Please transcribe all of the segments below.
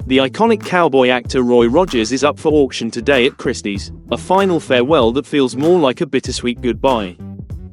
The iconic cowboy actor Roy Rogers is up for auction today at Christie's, a final farewell that feels more like a bittersweet goodbye.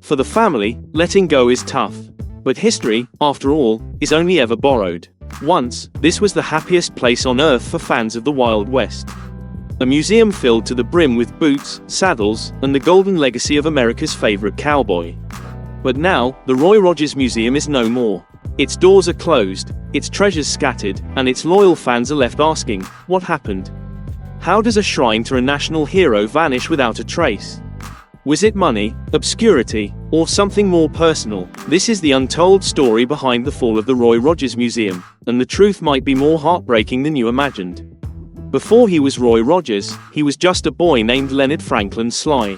For the family, letting go is tough. But history, after all, is only ever borrowed. Once, this was the happiest place on earth for fans of the Wild West. A museum filled to the brim with boots, saddles, and the golden legacy of America's favorite cowboy. But now, the Roy Rogers Museum is no more. Its doors are closed, its treasures scattered, and its loyal fans are left asking, what happened? How does a shrine to a national hero vanish without a trace? Was it money, obscurity, or something more personal? This is the untold story behind the fall of the Roy Rogers Museum, and the truth might be more heartbreaking than you imagined. Before he was Roy Rogers, he was just a boy named Leonard Franklin Sly.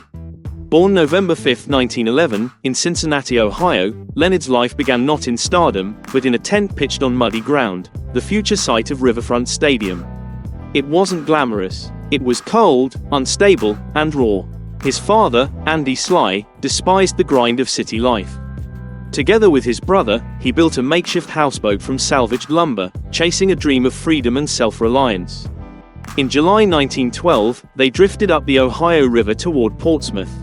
Born November 5, 1911, in Cincinnati, Ohio, Leonard's life began not in stardom, but in a tent pitched on muddy ground, the future site of Riverfront Stadium. It wasn't glamorous. It was cold, unstable, and raw. His father, Andy Sly, despised the grind of city life. Together with his brother, he built a makeshift houseboat from salvaged lumber, chasing a dream of freedom and self-reliance. In July 1912, they drifted up the Ohio River toward Portsmouth.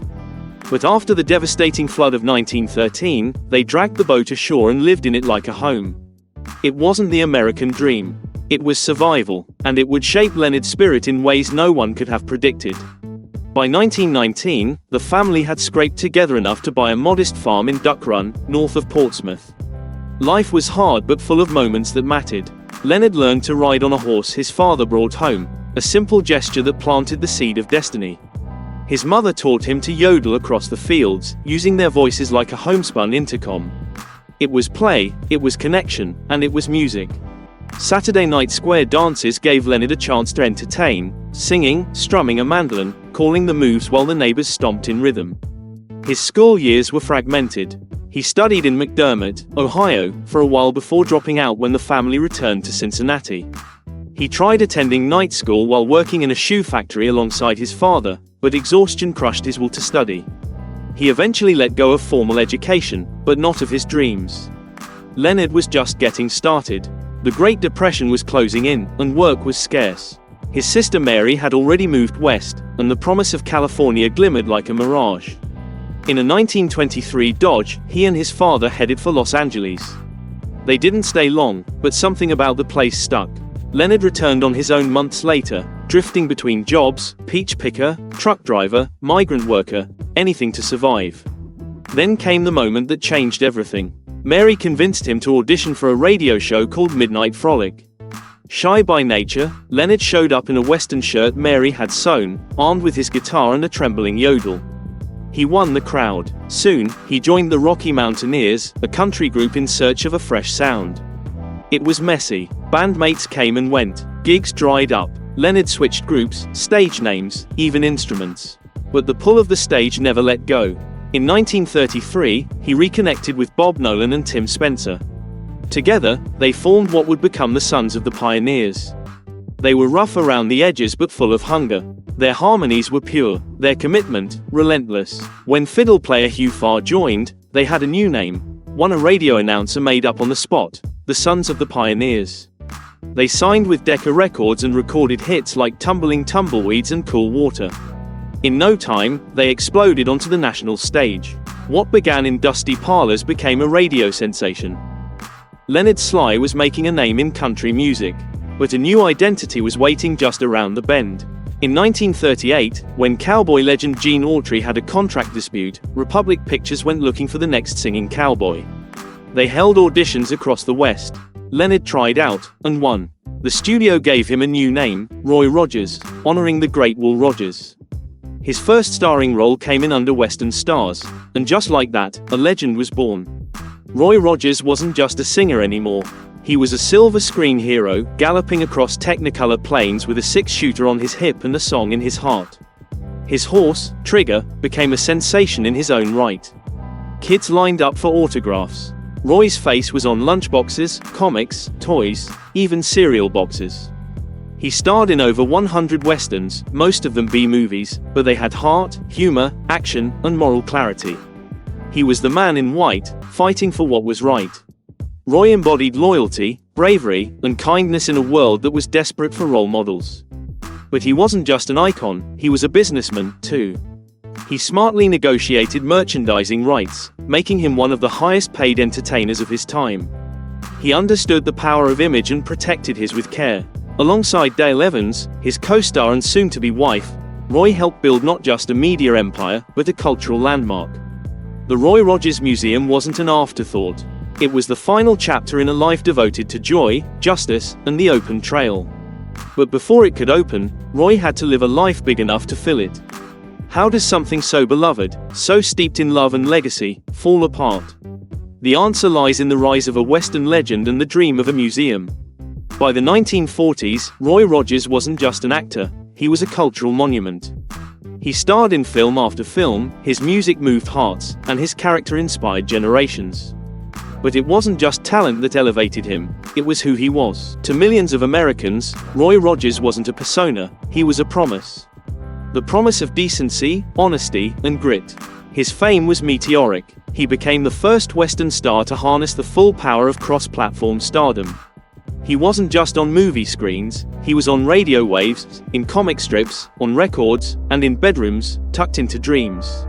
But after the devastating flood of 1913, they dragged the boat ashore and lived in it like a home. It wasn't the American dream. It was survival, and it would shape Leonard's spirit in ways no one could have predicted. By 1919, the family had scraped together enough to buy a modest farm in Duck Run, north of Portsmouth. Life was hard but full of moments that mattered. Leonard learned to ride on a horse his father brought home, a simple gesture that planted the seed of destiny. His mother taught him to yodel across the fields, using their voices like a homespun intercom. It was play, it was connection, and it was music. Saturday night square dances gave Leonard a chance to entertain, singing, strumming a mandolin, calling the moves while the neighbors stomped in rhythm. His school years were fragmented. He studied in McDermott, Ohio, for a while before dropping out when the family returned to Cincinnati. He tried attending night school while working in a shoe factory alongside his father, but exhaustion crushed his will to study. He eventually let go of formal education, but not of his dreams. Leonard was just getting started. The Great Depression was closing in, and work was scarce. His sister Mary had already moved west, and the promise of California glimmered like a mirage. In a 1923 Dodge, he and his father headed for Los Angeles. They didn't stay long, but something about the place stuck. Leonard returned on his own months later, drifting between jobs, peach picker, truck driver, migrant worker, anything to survive. Then came the moment that changed everything. Mary convinced him to audition for a radio show called Midnight Frolic. Shy by nature, Leonard showed up in a western shirt Mary had sewn, armed with his guitar and a trembling yodel. He won the crowd. Soon, he joined the Rocky Mountaineers, a country group in search of a fresh sound. It was messy. Bandmates came and went. Gigs dried up. Leonard switched groups, stage names, even instruments. But the pull of the stage never let go. In 1933, he reconnected with Bob Nolan and Tim Spencer. Together, they formed what would become the Sons of the Pioneers. They were rough around the edges but full of hunger. Their harmonies were pure, their commitment, relentless. When fiddle player Hugh Farr joined, they had a new name, one a radio announcer made up on the spot, the Sons of the Pioneers. They signed with Decca Records and recorded hits like Tumbling Tumbleweeds and Cool Water. In no time, they exploded onto the national stage. What began in dusty parlors became a radio sensation. Leonard Sly was making a name in country music, but a new identity was waiting just around the bend. In 1938, when cowboy legend Gene Autry had a contract dispute, Republic Pictures went looking for the next singing cowboy. They held auditions across the West. Leonard tried out, and won. The studio gave him a new name, Roy Rogers, honoring the great Will Rogers. His first starring role came in Under Western Stars, and just like that, a legend was born. Roy Rogers wasn't just a singer anymore. He was a silver screen hero, galloping across Technicolor plains with a six-shooter on his hip and a song in his heart. His horse, Trigger, became a sensation in his own right. Kids lined up for autographs. Roy's face was on lunchboxes, comics, toys, even cereal boxes. He starred in over 100 westerns, most of them B-movies, but they had heart, humor, action, and moral clarity. He was the man in white, fighting for what was right. Roy embodied loyalty, bravery, and kindness in a world that was desperate for role models. But he wasn't just an icon, he was a businessman, too. He smartly negotiated merchandising rights, making him one of the highest-paid entertainers of his time. He understood the power of image and protected his with care. Alongside Dale Evans, his co-star and soon-to-be wife, Roy helped build not just a media empire, but a cultural landmark. The Roy Rogers Museum wasn't an afterthought. It was the final chapter in a life devoted to joy, justice, and the open trail. But before it could open, Roy had to live a life big enough to fill it. How does something so beloved, so steeped in love and legacy, fall apart? The answer lies in the rise of a Western legend and the dream of a museum. By the 1940s, Roy Rogers wasn't just an actor, he was a cultural monument. He starred in film after film, his music moved hearts, and his character inspired generations. But it wasn't just talent that elevated him, it was who he was. To millions of Americans, Roy Rogers wasn't a persona, he was a promise. The promise of decency, honesty, and grit. His fame was meteoric. He became the first Western star to harness the full power of cross-platform stardom. He wasn't just on movie screens, he was on radio waves, in comic strips, on records, and in bedrooms, tucked into dreams.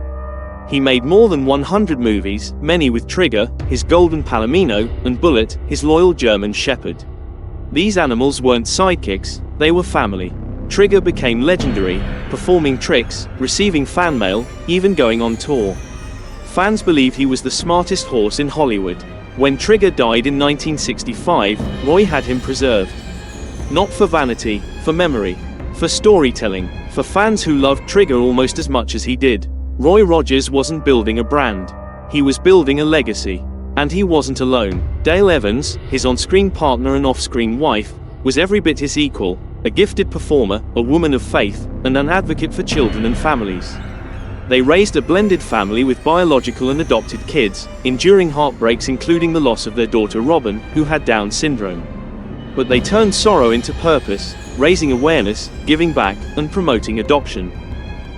He made more than 100 movies, many with Trigger, his golden Palomino, and Bullet, his loyal German Shepherd. These animals weren't sidekicks, they were family. Trigger became legendary, performing tricks, receiving fan mail, even going on tour. Fans believed he was the smartest horse in Hollywood. When Trigger died in 1965, Roy had him preserved. Not for vanity, for memory, for storytelling, for fans who loved Trigger almost as much as he did. Roy Rogers wasn't building a brand. He was building a legacy. And he wasn't alone. Dale Evans, his on-screen partner and off-screen wife, was every bit his equal, a gifted performer, a woman of faith, and an advocate for children and families. They raised a blended family with biological and adopted kids, enduring heartbreaks including the loss of their daughter Robin, who had Down syndrome. But they turned sorrow into purpose, raising awareness, giving back, and promoting adoption.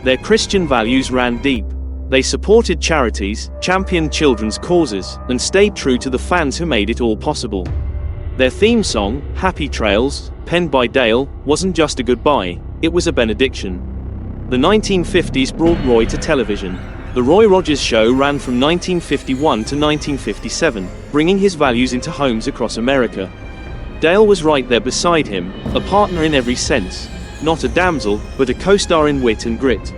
Their Christian values ran deep. They supported charities, championed children's causes, and stayed true to the fans who made it all possible. Their theme song, Happy Trails, penned by Dale, wasn't just a goodbye, it was a benediction. The 1950s brought Roy to television. The Roy Rogers Show ran from 1951 to 1957, bringing his values into homes across America. Dale was right there beside him, a partner in every sense, not a damsel, but a co-star in wit and grit.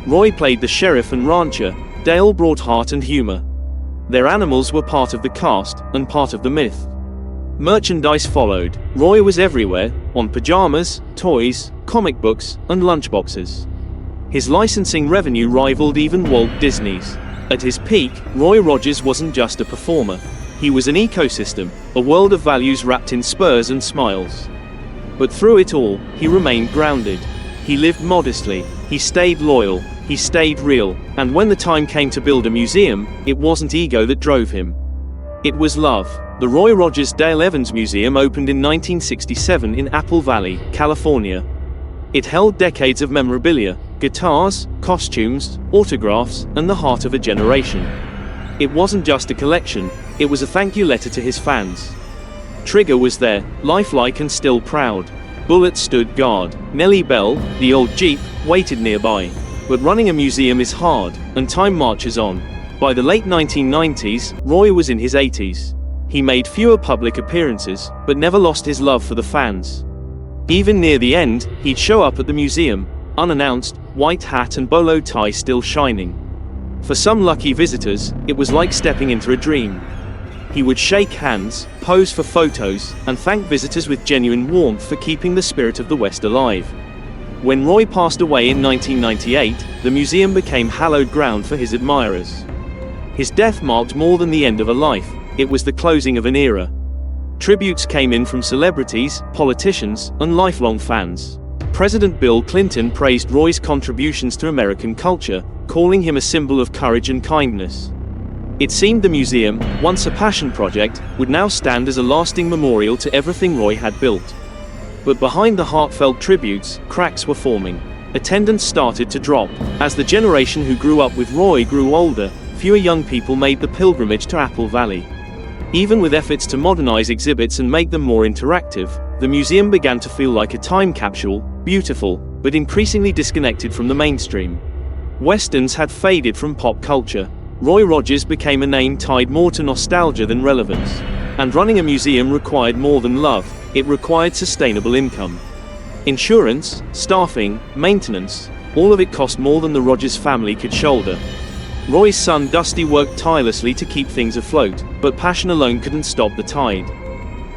Roy played the sheriff and rancher, Dale brought heart and humor. Their animals were part of the cast, and part of the myth. Merchandise followed. Roy was everywhere, on pajamas, toys, comic books, and lunchboxes. His licensing revenue rivaled even Walt Disney's. At his peak, Roy Rogers wasn't just a performer. He was an ecosystem, a world of values wrapped in spurs and smiles. But through it all, he remained grounded. He lived modestly, he stayed loyal, he stayed real, and when the time came to build a museum, it wasn't ego that drove him. It was love. The Roy Rogers Dale Evans Museum opened in 1967 in Apple Valley, California. It held decades of memorabilia, guitars, costumes, autographs, and the heart of a generation. It wasn't just a collection, it was a thank you letter to his fans. Trigger was there, lifelike and still proud. Bullet stood guard. Nellie Bell, the old Jeep, waited nearby. But running a museum is hard, and time marches on. By the late 1990s, Roy was in his 80s. He made fewer public appearances, but never lost his love for the fans. Even near the end, he'd show up at the museum, unannounced, white hat and bolo tie still shining. For some lucky visitors, it was like stepping into a dream. He would shake hands, pose for photos, and thank visitors with genuine warmth for keeping the spirit of the West alive. When Roy passed away in 1998, the museum became hallowed ground for his admirers. His death marked more than the end of a life, it was the closing of an era. Tributes came in from celebrities, politicians, and lifelong fans. President Bill Clinton praised Roy's contributions to American culture, calling him a symbol of courage and kindness. It seemed the museum, once a passion project, would now stand as a lasting memorial to everything Roy had built. But behind the heartfelt tributes, cracks were forming. Attendance started to drop. As the generation who grew up with Roy grew older, fewer young people made the pilgrimage to Apple Valley. Even with efforts to modernize exhibits and make them more interactive, the museum began to feel like a time capsule, beautiful, but increasingly disconnected from the mainstream. Westerns had faded from pop culture. Roy Rogers became a name tied more to nostalgia than relevance. And running a museum required more than love, it required sustainable income. Insurance, staffing, maintenance, all of it cost more than the Rogers family could shoulder. Roy's son Dusty worked tirelessly to keep things afloat, but passion alone couldn't stop the tide.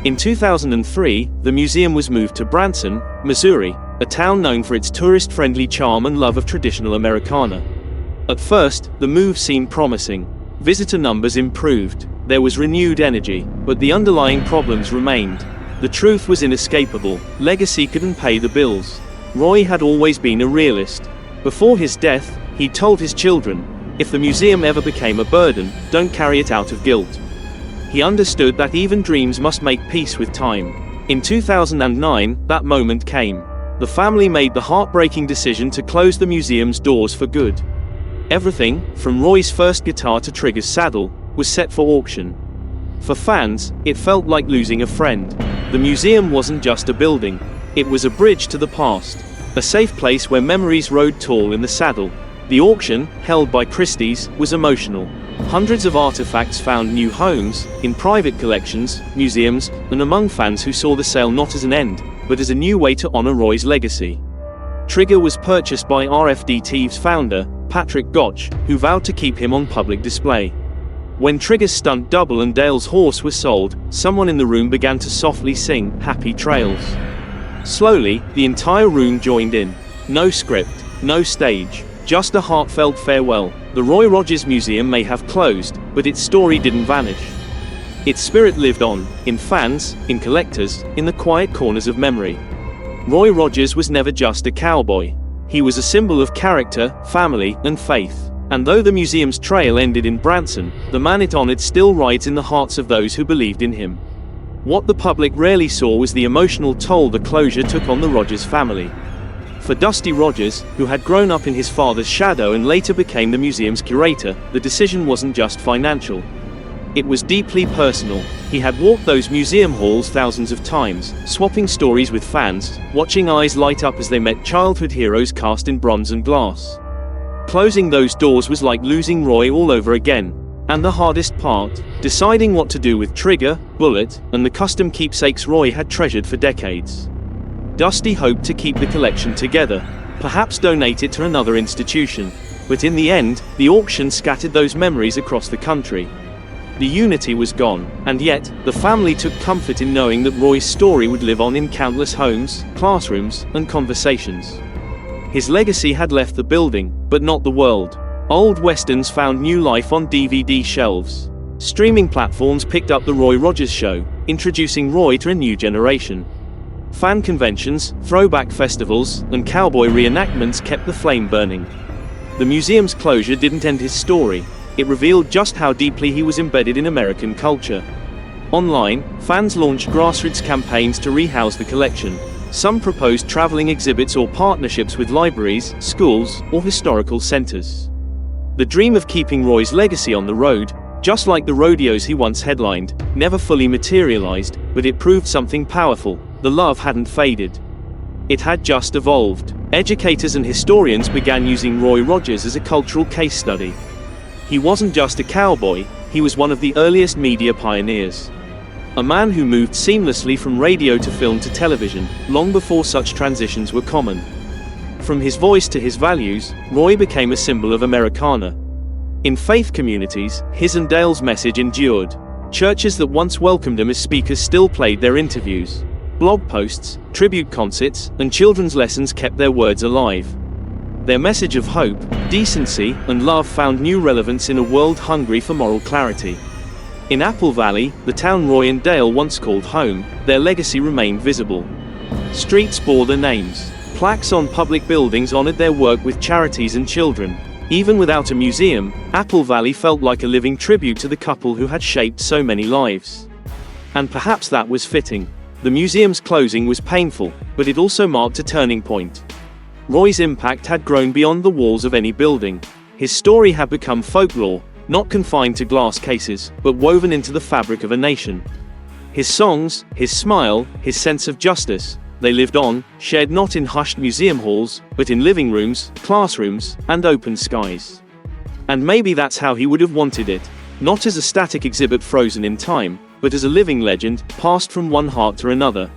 In 2003, the museum was moved to Branson, Missouri, a town known for its tourist-friendly charm and love of traditional Americana. At first, the move seemed promising. Visitor numbers improved, there was renewed energy, but the underlying problems remained. The truth was inescapable: legacy couldn't pay the bills. Roy had always been a realist. Before his death, he told his children, "If the museum ever became a burden, don't carry it out of guilt." He understood that even dreams must make peace with time. In 2009, that moment came. The family made the heartbreaking decision to close the museum's doors for good. Everything, from Roy's first guitar to Trigger's saddle, was set for auction. For fans, it felt like losing a friend. The museum wasn't just a building, it was a bridge to the past, a safe place where memories rode tall in the saddle. The auction, held by Christie's, was emotional. Hundreds of artifacts found new homes, in private collections, museums, and among fans who saw the sale not as an end, but as a new way to honor Roy's legacy. Trigger was purchased by RFD-TV's founder, Patrick Gotch, who vowed to keep him on public display. When Trigger's stunt double and Dale's horse were sold, someone in the room began to softly sing "Happy Trails." Slowly, the entire room joined in. No script, no stage, just a heartfelt farewell. The Roy Rogers Museum may have closed, but its story didn't vanish. Its spirit lived on, in fans, in collectors, in the quiet corners of memory. Roy Rogers was never just a cowboy. He was a symbol of character, family, and faith. And though the museum's trail ended in Branson, the man it honored still rides in the hearts of those who believed in him. What the public rarely saw was the emotional toll the closure took on the Rogers family. For Dusty Rogers, who had grown up in his father's shadow and later became the museum's curator, the decision wasn't just financial. It was deeply personal. He had walked those museum halls thousands of times, swapping stories with fans, watching eyes light up as they met childhood heroes cast in bronze and glass. Closing those doors was like losing Roy all over again. And the hardest part, deciding what to do with Trigger, Bullet, and the custom keepsakes Roy had treasured for decades. Dusty hoped to keep the collection together, perhaps donate it to another institution. But in the end, the auction scattered those memories across the country. The unity was gone, and yet, the family took comfort in knowing that Roy's story would live on in countless homes, classrooms, and conversations. His legacy had left the building, but not the world. Old westerns found new life on DVD shelves. Streaming platforms picked up The Roy Rogers Show, introducing Roy to a new generation. Fan conventions, throwback festivals, and cowboy reenactments kept the flame burning. The museum's closure didn't end his story. It revealed just how deeply he was embedded in American culture. Online, fans launched grassroots campaigns to rehouse the collection. Some proposed traveling exhibits or partnerships with libraries, schools, or historical centers. The dream of keeping Roy's legacy on the road, just like the rodeos he once headlined, never fully materialized, but it proved something powerful: the love hadn't faded. It had just evolved. Educators and historians began using Roy Rogers as a cultural case study. He wasn't just a cowboy, he was one of the earliest media pioneers. A man who moved seamlessly from radio to film to television, long before such transitions were common. From his voice to his values, Roy became a symbol of Americana. In faith communities, his and Dale's message endured. Churches that once welcomed him as speakers still played their interviews. Blog posts, tribute concerts, and children's lessons kept their words alive. Their message of hope, decency, and love found new relevance in a world hungry for moral clarity. In Apple Valley, the town Roy and Dale once called home, their legacy remained visible. Streets bore their names. Plaques on public buildings honored their work with charities and children. Even without a museum, Apple Valley felt like a living tribute to the couple who had shaped so many lives. And perhaps that was fitting. The museum's closing was painful, but it also marked a turning point. Roy's impact had grown beyond the walls of any building. His story had become folklore, not confined to glass cases, but woven into the fabric of a nation. His songs, his smile, his sense of justice, they lived on, shared not in hushed museum halls, but in living rooms, classrooms, and open skies. And maybe that's how he would have wanted it, not as a static exhibit frozen in time, but as a living legend, passed from one heart to another.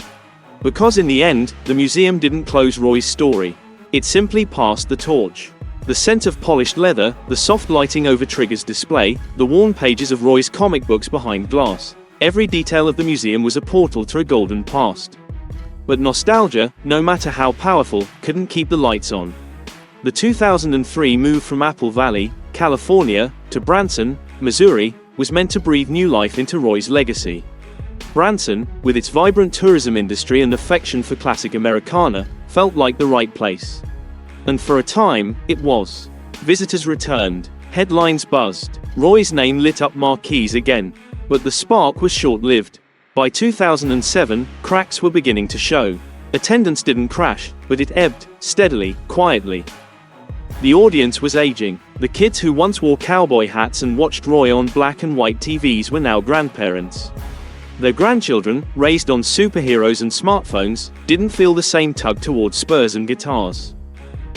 Because in the end, the museum didn't close Roy's story. It simply passed the torch. The scent of polished leather, the soft lighting over Trigger's display, the worn pages of Roy's comic books behind glass. Every detail of the museum was a portal to a golden past. But nostalgia, no matter how powerful, couldn't keep the lights on. The 2003 move from Apple Valley, California, to Branson, Missouri, was meant to breathe new life into Roy's legacy. Branson, with its vibrant tourism industry and affection for classic Americana, felt like the right place. And for a time, it was. Visitors returned, headlines buzzed, Roy's name lit up marquees again. But the spark was short-lived. By 2007, cracks were beginning to show. Attendance didn't crash, but it ebbed, steadily, quietly. The audience was aging. The kids who once wore cowboy hats and watched Roy on black and white TVs were now grandparents. Their grandchildren, raised on superheroes and smartphones, didn't feel the same tug towards spurs and guitars.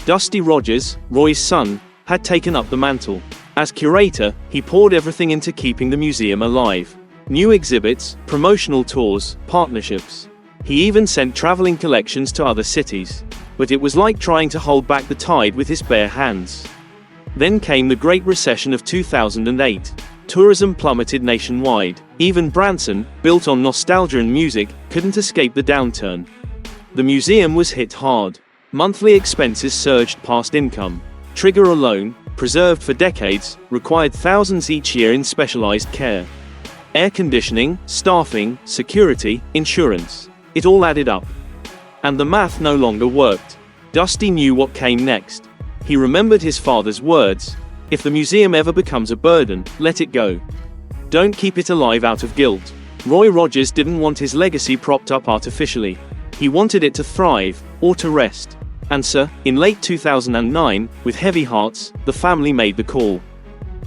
Dusty Rogers, Roy's son, had taken up the mantle. As curator, he poured everything into keeping the museum alive. New exhibits, promotional tours, partnerships. He even sent traveling collections to other cities. But it was like trying to hold back the tide with his bare hands. Then came the Great Recession of 2008. Tourism plummeted nationwide. Even Branson, built on nostalgia and music, couldn't escape the downturn. The museum was hit hard. Monthly expenses surged past income. Trigger alone, preserved for decades, required thousands each year in specialized care. Air conditioning, staffing, security, insurance. It all added up. And the math no longer worked. Dusty knew what came next. He remembered his father's words: "If the museum ever becomes a burden, let it go. Don't keep it alive out of guilt." Roy Rogers didn't want his legacy propped up artificially. He wanted it to thrive, or to rest. And so, in late 2009, with heavy hearts, the family made the call.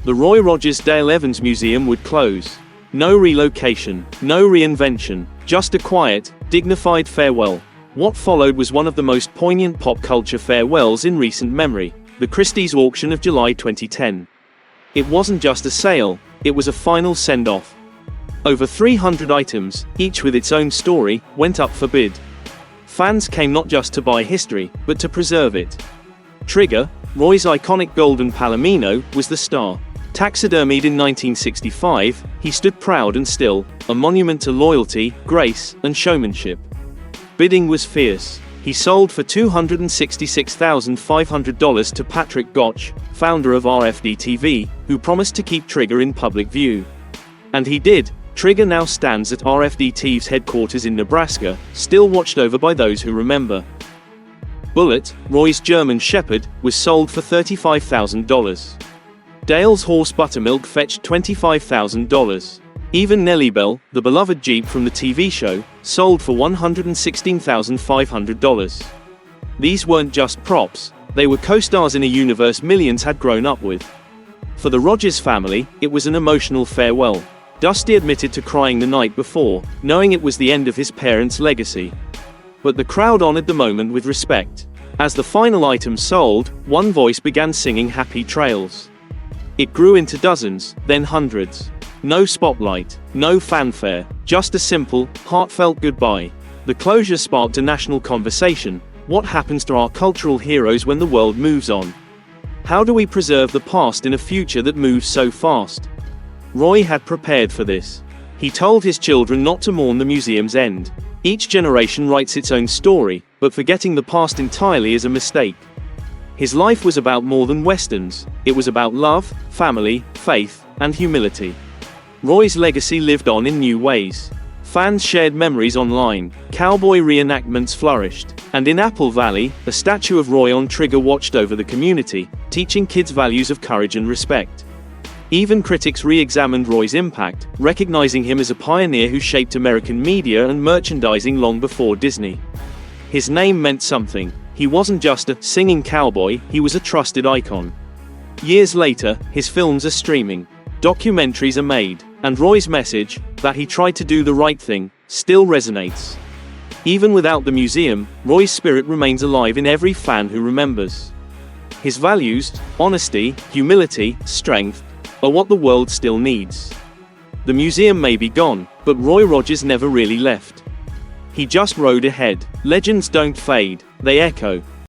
The Roy Rogers Dale Evans Museum would close. No relocation, no reinvention, just a quiet, dignified farewell. What followed was one of the most poignant pop culture farewells in recent memory, the Christie's auction of July 2010. It wasn't just a sale, it was a final send-off. Over 300 items, each with its own story, went up for bid. Fans came not just to buy history, but to preserve it. Trigger, Roy's iconic golden palomino, was the star. Taxidermied in 1965, he stood proud and still, a monument to loyalty, grace, and showmanship. Bidding was fierce. He sold for $266,500 to Patrick Gotch, founder of RFD-TV, who promised to keep Trigger in public view. And he did. Trigger now stands at RFD-TV's headquarters in Nebraska, still watched over by those who remember. Bullet, Roy's German Shepherd, was sold for $35,000. Dale's horse Buttermilk fetched $25,000. Even Nellybell, the beloved Jeep from the TV show, sold for $116,500. These weren't just props, they were co-stars in a universe millions had grown up with. For the Rogers family, it was an emotional farewell. Dusty admitted to crying the night before, knowing it was the end of his parents' legacy. But the crowd honored the moment with respect. As the final item sold, one voice began singing Happy Trails. It grew into dozens, then hundreds. No spotlight, no fanfare, just a simple, heartfelt goodbye. The closure sparked a national conversation. What happens to our cultural heroes when the world moves on? How do we preserve the past in a future that moves so fast? Roy had prepared for this. He told his children not to mourn the museum's end. Each generation writes its own story, but forgetting the past entirely is a mistake. His life was about more than westerns. It was about love, family, faith, and humility. Roy's legacy lived on in new ways. Fans shared memories online, cowboy reenactments flourished, and in Apple Valley, a statue of Roy on Trigger watched over the community, teaching kids values of courage and respect. Even critics re-examined Roy's impact, recognizing him as a pioneer who shaped American media and merchandising long before Disney. His name meant something. He wasn't just a singing cowboy, he was a trusted icon. Years later, his films are streaming. Documentaries are made, and Roy's message, that he tried to do the right thing, still resonates. Even without the museum, Roy's spirit remains alive in every fan who remembers. His values, honesty, humility, strength, are what the world still needs. The museum may be gone, but Roy Rogers never really left. He just rode ahead. Legends don't fade, they echo.